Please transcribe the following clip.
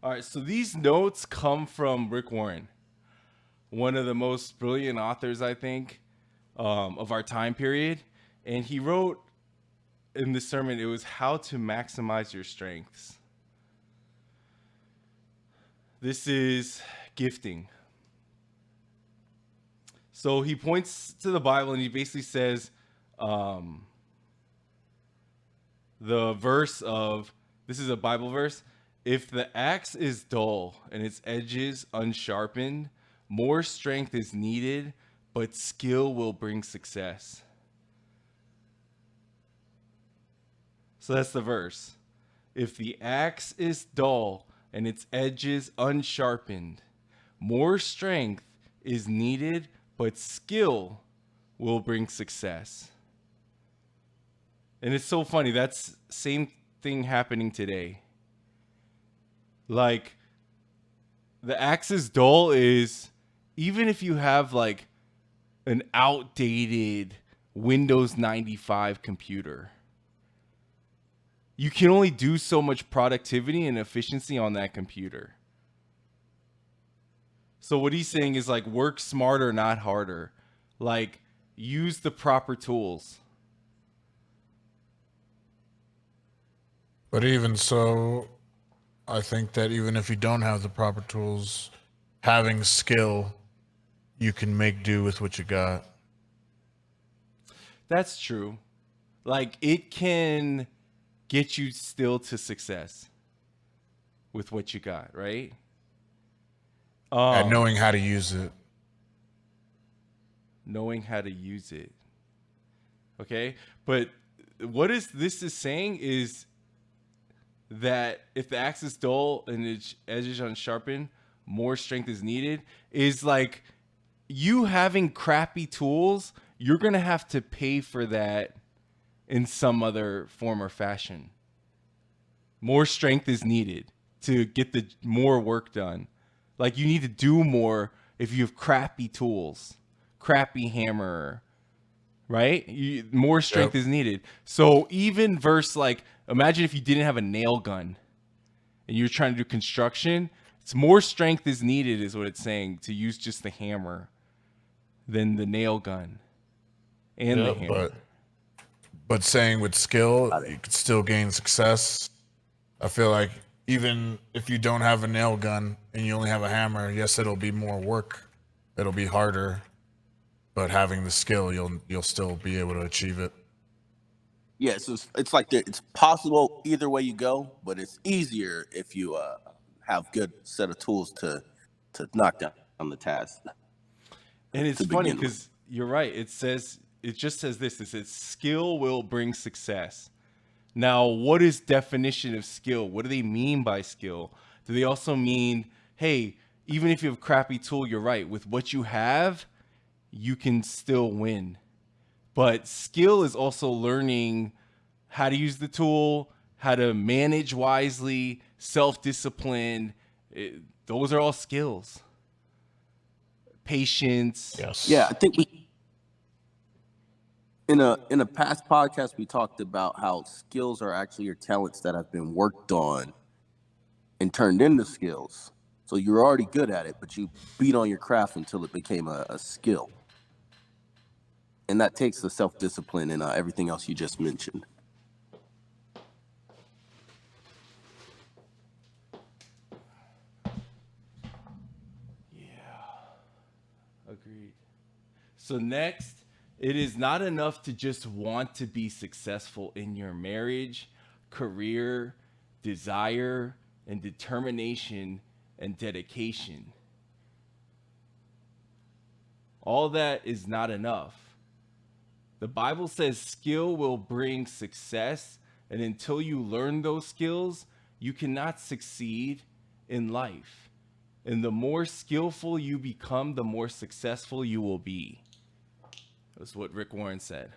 All right, so these notes come from Rick Warren, one of the most brilliant authors, I think, of our time period. And he wrote in this sermon, it was how to maximize your strengths. This is gifting. So he points to the Bible and he basically says, the verse of, this is a Bible verse, if the axe is dull and its edges unsharpened, more strength is needed, but skill will bring success. So that's the verse. If the axe is dull and its edges unsharpened, more strength is needed, but skill will bring success. And it's so funny. That's same thing happening today. Like, the axe is dull is, even if you have like an outdated Windows 95 computer, you can only do so much productivity and efficiency on that computer. So what he's saying is like, work smarter, not harder. Like, use the proper tools. But even so, I think that even if you don't have the proper tools, having skill, you can make do with what you got. That's true. Like, it can get you still to success with what you got, right? And knowing how to use it. Knowing how to use it. Okay? But what this is saying is that if the axe is dull and its edges unsharpened, more strength is needed, is like, you having crappy tools, you're going to have to pay for that in some other form or fashion. More strength is needed to get the more work done. Like, you need to do more if you have crappy tools, crappy hammer, right? More strength is needed. So even verse, like, imagine if you didn't have a nail gun and you're trying to do construction, it's more strength is needed, is what it's saying, to use just the hammer than the nail gun and the hammer. But saying with skill, you could still gain success. I feel like even if you don't have a nail gun and you only have a hammer, yes, it'll be more work. It'll be harder. But having the skill, you'll still be able to achieve it. Yeah, so it's like it's possible either way you go, but it's easier if you have good set of tools to knock down the task. And it's funny because you're right. It just says this. It says skill will bring success. Now, what is definition of skill? What do they mean by skill? Do they also mean, hey, even if you have a crappy tool, you're right. With what you have, you can still win. But skill is also learning how to use the tool, how to manage wisely, self-discipline. Those are all skills. Patience. Yes. Yeah, I think in a past podcast we talked about how skills are actually your talents that have been worked on and turned into skills. So you're already good at it, but you beat on your craft until it became a skill. And that takes the self-discipline and everything else you just mentioned. Agreed. So next, it is not enough to just want to be successful in your marriage, career, desire, and determination and dedication. All that is not enough. The Bible says skill will bring success, and until you learn those skills, you cannot succeed in life. And the more skillful you become, the more successful you will be. That's what Rick Warren said.